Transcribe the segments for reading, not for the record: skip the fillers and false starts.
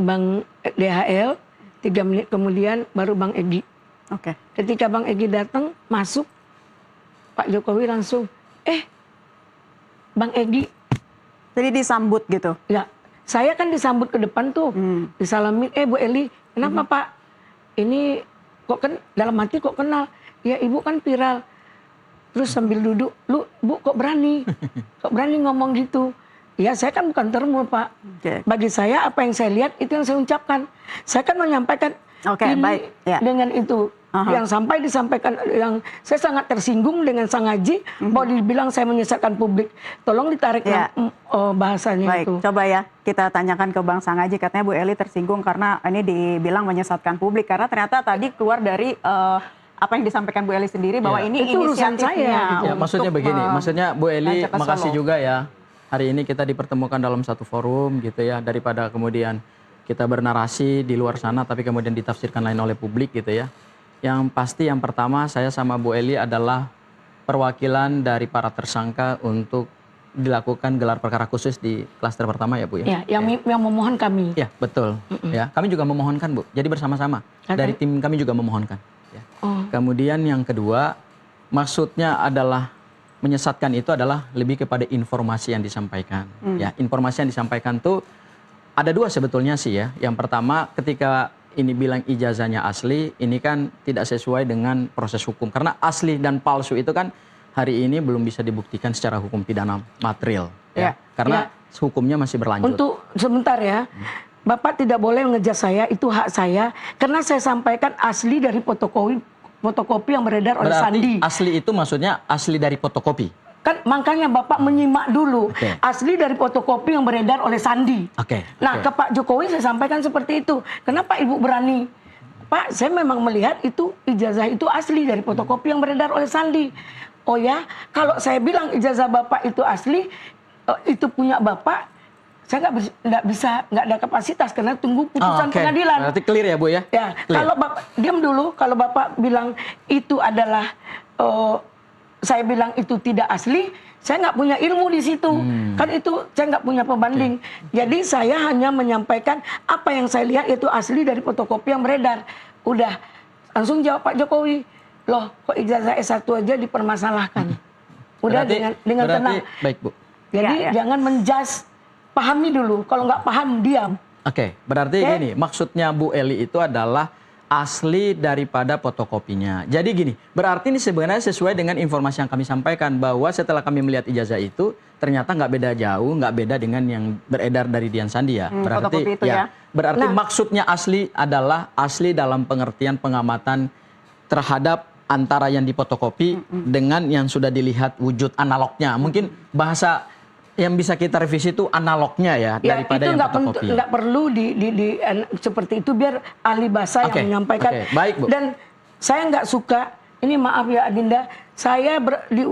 Bang DHL, 3 menit kemudian baru Bang Egy. Oke. Ketika Bang Egy datang, masuk, Pak Jokowi langsung, Bang Egy. Jadi disambut gitu? Ya, saya kan disambut ke depan tuh, disalamin, Bu Eli, kenapa Pak? Ini kok dalam hati kok kenal? Ya Ibu kan viral. Terus sambil duduk, Bu kok berani? Kok berani ngomong gitu? Ya saya kan bukan termul Pak. Bagi saya apa yang saya lihat itu yang saya ucapkan. Saya kan menyampaikan ini baik. Ya. Dengan itu. Yang disampaikan, yang saya sangat tersinggung dengan Sang Haji, bahwa dibilang saya menyesatkan publik. Tolong ditarik bahasanya baik, itu. Coba ya kita tanyakan ke Bang Sang Haji, katanya Bu Eli tersinggung karena ini dibilang menyesatkan publik. Karena ternyata tadi keluar dari apa yang disampaikan Bu Eli sendiri, bahwa ini itu urusan inisiatifnya. saya. Maksudnya begini, maksudnya Bu Eli makasih juga ya. Hari ini kita dipertemukan dalam satu forum gitu ya, daripada kemudian kita bernarasi di luar sana tapi kemudian ditafsirkan lain oleh publik gitu ya. Yang pasti yang pertama saya sama Bu Eli adalah perwakilan dari para tersangka untuk dilakukan gelar perkara khusus di klaster pertama ya Bu ya. Ya, yang memohon kami. Ya, betul. Ya, kami juga memohonkan Bu. Jadi bersama-sama dari tim kami juga memohonkan ya. Kemudian yang kedua, maksudnya adalah menyesatkan itu adalah lebih kepada informasi yang disampaikan. Ya, informasi yang disampaikan tuh ada dua sebetulnya sih ya. Yang pertama, ketika ini bilang ijazahnya asli, ini kan tidak sesuai dengan proses hukum. Karena asli dan palsu itu kan hari ini belum bisa dibuktikan secara hukum pidana material. Ya. Karena hukumnya masih berlanjut. Untuk sebentar ya, Bapak tidak boleh ngejudge saya, itu hak saya. Karena saya sampaikan asli dari fotokopi yang beredar oleh Sandi. Asli itu maksudnya asli dari fotokopi? Kan makanya Bapak menyimak dulu. Asli dari fotokopi yang beredar oleh Sandi. Nah, ke Pak Jokowi saya sampaikan seperti itu. Kenapa Ibu berani? Pak, saya memang melihat itu ijazah itu asli dari fotokopi yang beredar oleh Sandi. Oh ya, kalau saya bilang ijazah Bapak itu asli, itu punya Bapak, saya nggak ada kapasitas karena tunggu putusan pengadilan. Berarti clear ya Bu ya? Ya, kalau Bapak diam dulu, kalau Bapak bilang itu adalah saya bilang itu tidak asli, saya nggak punya ilmu di situ. Kan itu saya nggak punya pembanding. Jadi saya hanya menyampaikan apa yang saya lihat itu asli dari fotokopi yang beredar. Udah, langsung jawab Pak Jokowi, loh kok ijazah S1 aja dipermasalahkan. Udah dengan tenang. Baik Bu. Jadi jangan menjudge, pahami dulu. Kalau nggak paham, diam. Berarti gini, maksudnya Bu Eli itu adalah asli daripada fotokopinya. Jadi gini, berarti ini sebenarnya sesuai dengan informasi yang kami sampaikan, bahwa setelah kami melihat ijazah itu, ternyata nggak beda jauh, nggak beda dengan yang beredar dari Dian Sandi ya. Berarti itu ya. Berarti maksudnya asli adalah asli dalam pengertian pengamatan terhadap antara yang difotokopi dengan yang sudah dilihat wujud analognya. Mungkin bahasa yang bisa kita revisi itu analognya ya, daripada yang fotokopi. Nggak perlu seperti itu, biar ahli bahasa yang menyampaikan. Baik Bu. Dan saya nggak suka, ini maaf ya Adinda, saya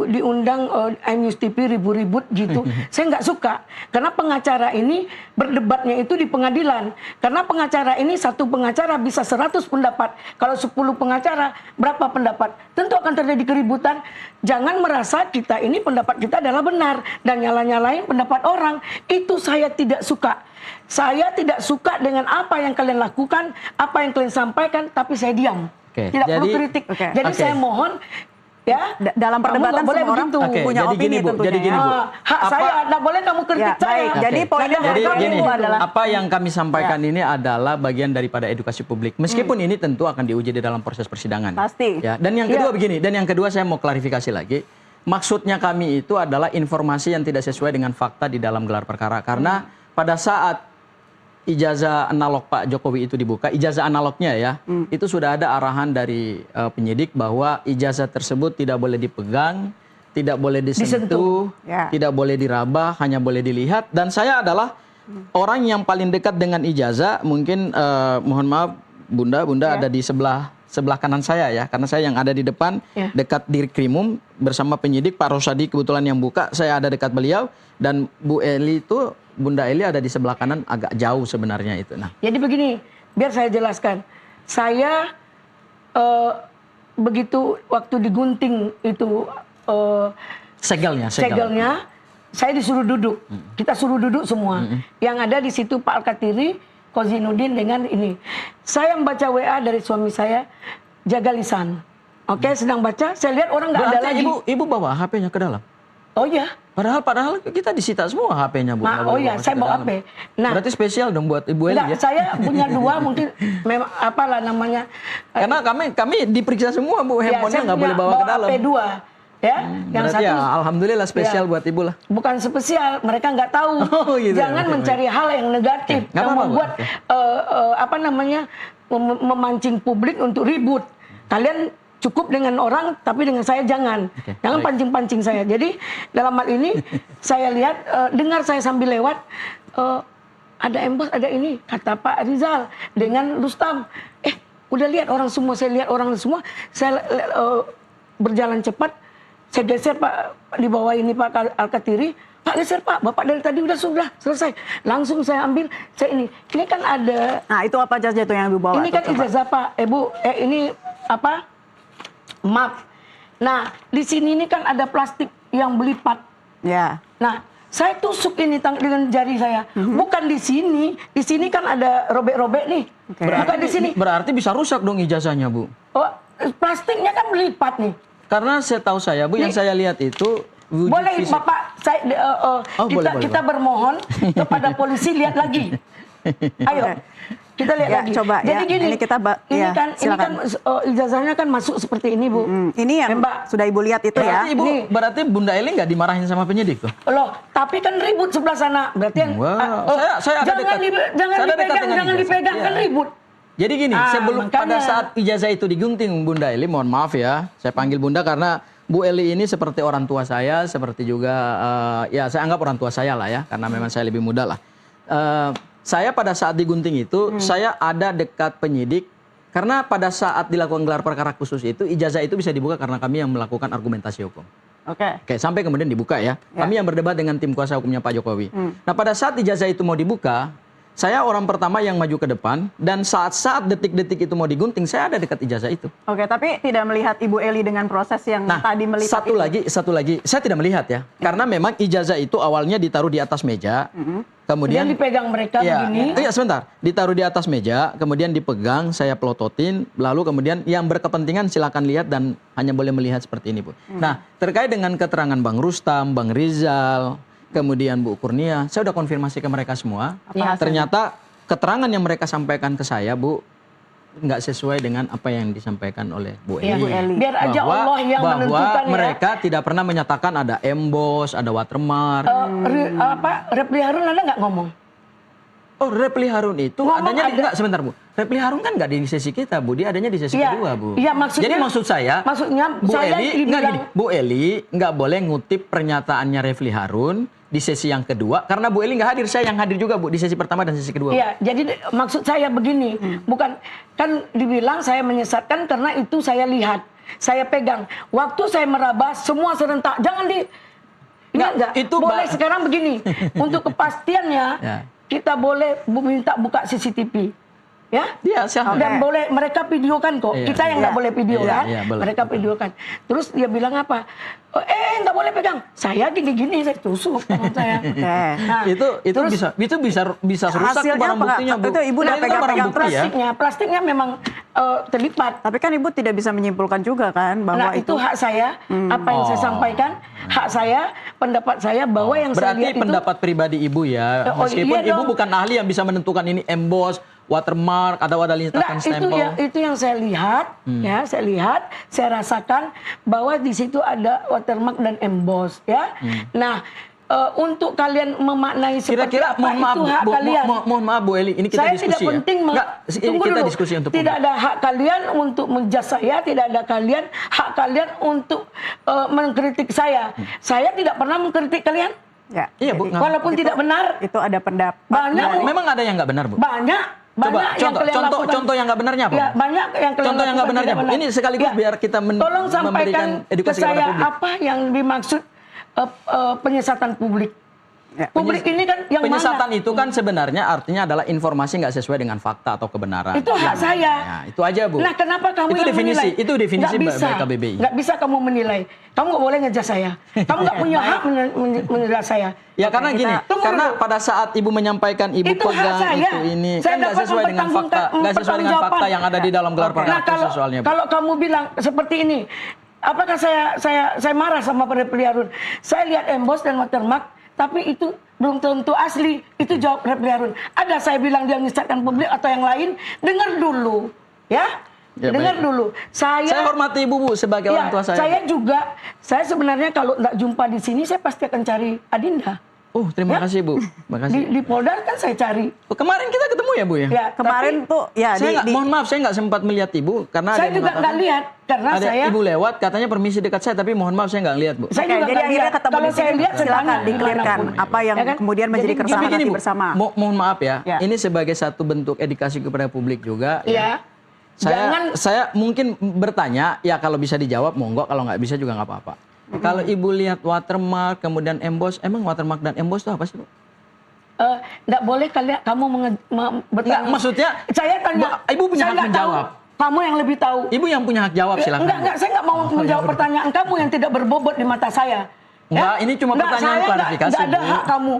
diundang iNews TV ribut-ribut gitu. Saya nggak suka, karena pengacara ini berdebatnya itu di pengadilan. Karena pengacara ini, satu pengacara bisa 100 pendapat. Kalau 10 pengacara, berapa pendapat? Tentu akan terjadi keributan. Jangan merasa kita ini pendapat kita adalah benar dan nyala-nyalain pendapat orang. Itu saya tidak suka. Saya tidak suka dengan apa yang kalian lakukan, apa yang kalian sampaikan, tapi saya diam. Tidak perlu kritik. Jadi saya mohon, ya, dalam perdebatan semua orang punya opini tentunya. Jadi gini Bu, hak saya, nggak boleh kamu kritik saya. Jadi poinnya adalah apa yang kami sampaikan ini adalah bagian daripada edukasi publik. Meskipun ini tentu akan diuji di dalam proses persidangan. Pasti. Ya. Dan yang kedua begini, dan yang kedua saya mau klarifikasi lagi. Maksudnya kami itu adalah informasi yang tidak sesuai dengan fakta di dalam gelar perkara. Karena pada saat ijazah analog Pak Jokowi itu dibuka, ijazah analognya ya, itu sudah ada arahan dari penyidik bahwa ijazah tersebut tidak boleh dipegang, tidak boleh disentuh, tidak boleh diraba, hanya boleh dilihat. Dan saya adalah orang yang paling dekat dengan ijazah. Mungkin mohon maaf Bunda ada di sebelah kanan saya ya, karena saya yang ada di depan dekat Dirkrimum bersama penyidik Pak Rosadi kebetulan yang buka, saya ada dekat beliau, dan Bu Eli itu, Bunda Eli ada di sebelah kanan agak jauh sebenarnya itu. Nah, jadi begini, biar saya jelaskan. Saya begitu waktu digunting itu segelnya, saya disuruh duduk. Kita suruh duduk semua. Yang ada di situ Pak Alkatiri, Kozinudin dengan ini. Saya membaca WA dari suami saya, jaga lisan. Oke, sedang baca, saya lihat orang nggak ada Berarti lagi. ibu bawa HP-nya ke dalam? Oh iya. Padahal kita disita semua HP-nya, Bu. Nggak Oh boleh iya, masuk saya ke bawa dalam. HP. Nah, Berarti spesial dong buat Ibu Eli enggak, ya? saya punya 2 mungkin memang apalah namanya. Karena kami diperiksa semua, Bu. Handphonenya nggak boleh bawa ke dalam. HP 2. Ya, yang Berarti satu ya alhamdulillah spesial ya, buat Ibu lah. bukan spesial, mereka nggak tahu. Oh, gitu. Jangan Oke, mencari hal yang negatif Oke, nggak yang apa-apa, Bu. membuat Oke. apa namanya memancing publik untuk ribut. Kalian cukup dengan orang, tapi dengan saya jangan. Oke, Jangan baik. pancing-pancing saya. Jadi dalam hal ini saya lihat, dengar saya sambil lewat, ada embos, ada ini, kata Pak Rizal dengan Rustam. Udah lihat orang semua, saya lihat orang semua, saya berjalan cepat, saya geser Pak di bawah ini Pak Alkatiri, Pak geser Pak, Bapak dari tadi sudah selesai. Langsung saya ambil, saya ini kan ada. Nah, itu apa saja tuh yang Ibu bawa? Ini kan tuh, coba? ijazah Pak, Bu, ini apa? Map. Nah, di sini ini kan ada plastik yang berlipat. Ya. Nah, saya tusuk ini dengan jari saya. Bukan di sini kan ada robek-robek nih. Oke. Bukan di sini. Berarti bisa rusak dong ijazahnya, Bu. Oh, plastiknya kan berlipat nih. Karena setahu saya, Bu, yang saya lihat itu wujud Boleh fisik. Bapak, boleh, kita bermohon kepada polisi lihat lagi. Ayo, kita lihat Ya, lagi. coba, Jadi ya. gini, Ini kita ini ya, kan silakan. ijazahnya kan masuk seperti ini, Bu. Ini yang Mbak. sudah Ibu lihat itu ya. Berarti Ibu, Ini. berarti Bunda Eli nggak dimarahin sama penyidik tuh? Loh, tapi kan ribut sebelah sana. Berarti yang Wow, saya ada dekat. jangan Saya ada dekat dipegang, dengan jangan ijazah. dipegang kan Iya. ribut. Jadi gini, sebelum makanya. pada saat ijazah itu digunting Bunda Eli, mohon maaf ya, saya panggil Bunda karena Bu Eli ini seperti orang tua saya, seperti juga ya saya anggap orang tua saya lah ya, karena memang saya lebih muda lah. Saya pada saat digunting itu, saya ada dekat penyidik, karena pada saat dilakukan gelar perkara khusus itu, ijazah itu bisa dibuka karena kami yang melakukan argumentasi hukum. Oke. Oke, sampai kemudian dibuka ya. Kami yang berdebat dengan tim kuasa hukumnya Pak Jokowi. Nah, pada saat ijazah itu mau dibuka, saya orang pertama yang maju ke depan, dan saat detik-detik itu mau digunting, saya ada dekat ijazah itu. Oke, tapi tidak melihat Ibu Eli dengan proses yang Nah, tadi melipat satu lagi, saya tidak melihat ya, karena memang ijazah itu awalnya ditaruh di atas meja, kemudian Kemudian dipegang mereka begini. iya sebentar, ditaruh di atas meja, kemudian dipegang, saya pelototin, lalu kemudian yang berkepentingan silakan lihat dan hanya boleh melihat seperti ini, Bu. Nah, terkait dengan keterangan Bang Rustam, Bang Rizal, kemudian Bu Kurnia, saya udah konfirmasi ke mereka semua. Apa hasilnya? Ternyata keterangan yang mereka sampaikan ke saya, Bu, nggak sesuai dengan apa yang disampaikan oleh Bu Eli. Iya, Bu Eli. Biar aja Allah yang menentukan bahwa ya. mereka tidak pernah menyatakan ada emboss, ada watermark. Repli Harun ada nggak ngomong? Oh, Repli Harun itu Ngomong adanya ada. enggak sebentar, Bu. Repli Harun kan nggak di sesi kita, Bu. Dia adanya di sesi Iya. kedua, Bu. Iya, maksudnya- Jadi maksudnya Bu saya Eli enggak dibilang- gini, Bu Eli nggak boleh ngutip pernyataannya Repli Harun di sesi yang kedua karena Bu Eli nggak hadir, saya yang hadir juga, Bu, di sesi pertama dan sesi kedua. Bu. Iya, jadi maksud saya begini, bukan kan dibilang saya menyesatkan karena itu saya lihat, saya pegang. Waktu saya meraba semua serentak, jangan di Nggak, enggak, itu boleh Mbak. sekarang begini. Untuk kepastiannya Ya. kita boleh minta buka CCTV. Ya? Iya, silakan. Dan boleh mereka videokan kok. Iya. Kita yang nggak Iya. boleh video Iya, kan, iya, boleh. mereka videokan. Terus dia bilang apa? Nggak boleh pegang. Saya gini-gini saya tusuk tangan saya. Oke. Nah, itu terus bisa rusak hasilnya barang apa, Kak? buktinya, Bu. Itu Ibu udah Nah, itu barang pegang-pegang bukti ya. plastiknya memang terlipat. Tapi kan Ibu tidak bisa menyimpulkan juga kan bahwa Nah, itu hak saya, apa yang saya Oh. sampaikan, hak saya, pendapat saya bahwa yang saya Berarti lihat itu pendapat pribadi Ibu ya. Oh, Meskipun iya Ibu dong. bukan ahli yang bisa menentukan ini emboss, watermark, atau ada Nah, lintasan stempel. itu yang saya lihat, ya, saya lihat, saya rasakan bahwa di situ ada watermark dan emboss, ya. Nah, untuk kalian memaknai seperti Kira-kira apa mohon maaf, itu hak Bu, kalian. mohon maaf Bu Eli, ini kita Saya diskusi tidak ya. penting Enggak, ini tunggu kita dulu. diskusi untuk tidak publik. ada hak kalian untuk menjudge saya, tidak ada hak kalian untuk mengkritik saya. Saya tidak pernah mengkritik kalian, ya. Iya, Bu. Jadi, Nggak- walaupun tidak benar. itu ada pendapat. Banyak. Memang ada yang nggak benar, Bu? Banyak Coba yang kalian lakukan. contoh yang nggak benarnya apa? Ya, banyak yang kalian Contoh yang nggak lakukan benarnya, tidak Bu. Ini sekaligus biar kita tolong sampaikan memberikan edukasi ke saya kepada publik. apa yang dimaksud penyesatan publik. Ya, Publik ini kan yang Penyesatan mana? itu kan sebenarnya artinya adalah informasi nggak sesuai dengan fakta atau kebenaran. Itu hak saya. Nah, itu aja, Bu. Nah, kenapa kamu Itu yang definisi, menilai? itu definisi Nggak bisa. KBBI. Nggak bisa kamu menilai. Kamu nggak boleh ngejas saya. Kamu nggak punya hak menilai saya. Ya karena Oke, gini, Tunggu karena dulu. pada saat Ibu menyampaikan Ibu Itu hak pegang saya. itu ini Saya kan nggak dapat sesuai dengan fakta, nggak sesuai dengan fakta yang ada di dalam gelar Oke. perkara Nah, kalau soalnya. Bu. kalau kamu bilang seperti ini, apakah saya marah sama Refli Harun? Saya lihat emboss dan watermark, tapi itu belum tentu asli. Itu jawab Refli Harun. Ada saya bilang dia menyesatkan publik atau yang lain? Dengar dulu, ya. Ya, Dengar baik. dulu. Saya hormati Ibu, Bu, sebagai orang tua saya. Saya juga, saya sebenarnya kalau nggak jumpa di sini, saya pasti akan cari Adinda. Terima Ya. kasih, Bu. Terima kasih. Di Polda kan saya cari. Kemarin kita ketemu ya, Bu ya? Ya, Kemarin tapi tuh ya Mohon maaf, saya nggak sempat melihat Ibu karena ada saya yang juga nggak mengatakan- lihat karena ada saya Ibu lewat katanya permisi dekat saya, tapi mohon maaf saya nggak lihat, Bu. Saya Oke, juga jadi nggak akhirnya lihat. ketemu Kalau di saya sini, lihat, saya silakan tanya dikelirkan dimanapun. apa yang Ya kan? kemudian menjadi Jadi keresahan Tapi gini, hati Bu, bersama. mohon maaf ya, Ya. ini sebagai satu bentuk edukasi kepada publik juga. Ya. Jangan Saya mungkin bertanya, ya kalau bisa dijawab monggo, kalau nggak bisa juga nggak apa-apa. Kalau Ibu lihat watermark, kemudian emboss, emang watermark dan emboss itu apa sih, Bu? nggak boleh kamu bertanya. Nggak, maksudnya, saya tanya. Ibu punya saya hak nggak tahu. menjawab. Kamu yang lebih tahu. Ibu yang punya hak jawab, silakan. Enggak, saya nggak mau menjawab pertanyaan kamu yang tidak berbobot di mata saya. Enggak, ini cuma pertanyaan saya klarifikasi, nggak ada Bu. hak kamu.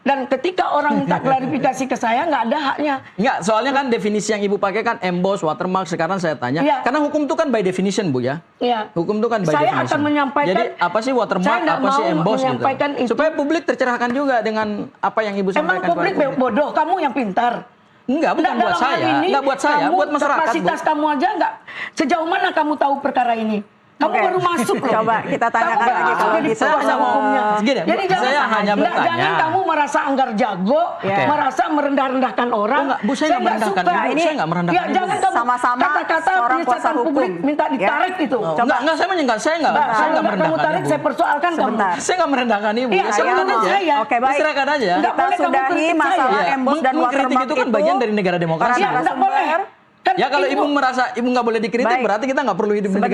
Dan ketika orang minta klarifikasi ke saya, nggak ada haknya. Enggak, soalnya kan definisi yang Ibu pakai kan emboss, watermark, sekarang saya tanya. Iya. Karena hukum itu kan by definition, Bu ya. Iya. Hukum itu kan by Saya definition. akan menyampaikan. Jadi apa sih Saya watermark, nggak apa sih mau emboss menyampaikan gitu. itu. Supaya publik tercerahkan juga dengan apa yang Ibu Emang sampaikan publik kepada publik. bodoh, kamu yang pintar. Enggak, bukan Nggak, buat dalam hal saya. ini, Enggak buat saya, kamu, buat masyarakat, Bu. Kapasitas kamu aja nggak. Sejauh mana kamu tahu perkara ini? Kamu Oke. baru masuk loh. Coba kita tanyakan Kamu lagi baru kalau jadi gitu. kuasa hukumnya. Gini, Jadi Bu, saya hanya nggak, bertanya. jangan kamu merasa anggar jago, Ya. merasa merendah-rendahkan orang. Oh, nggak, Bu, saya nggak merendahkan suka. Ibu, saya nggak merendahkan Ya, Ibu. jangan kamu Sama-sama kata-kata seorang kuasa penyesatan hukum. publik minta Ya. ditarik itu. Oh, enggak, saya menyenggak, saya nggak Mbak, kalau nggak kamu merendahkan tarik, Ibu. saya persoalkan kamu. Sebentar. Saya nggak merendahkan Ibu. Iya, Ya, saya silakan mau aja. saya. Oke, baik. Silakan aja. Nggak Kita boleh kamu sudahi kritik saya. masalah Iya, emboss dan mengkritik watermark itu kan bagian dari negara demokrasi. Ya, nggak boleh. Kan Ya kalau Ibu- Ibu merasa Ibu nggak boleh dikritik, Baik. berarti kita nggak perlu hidup di negara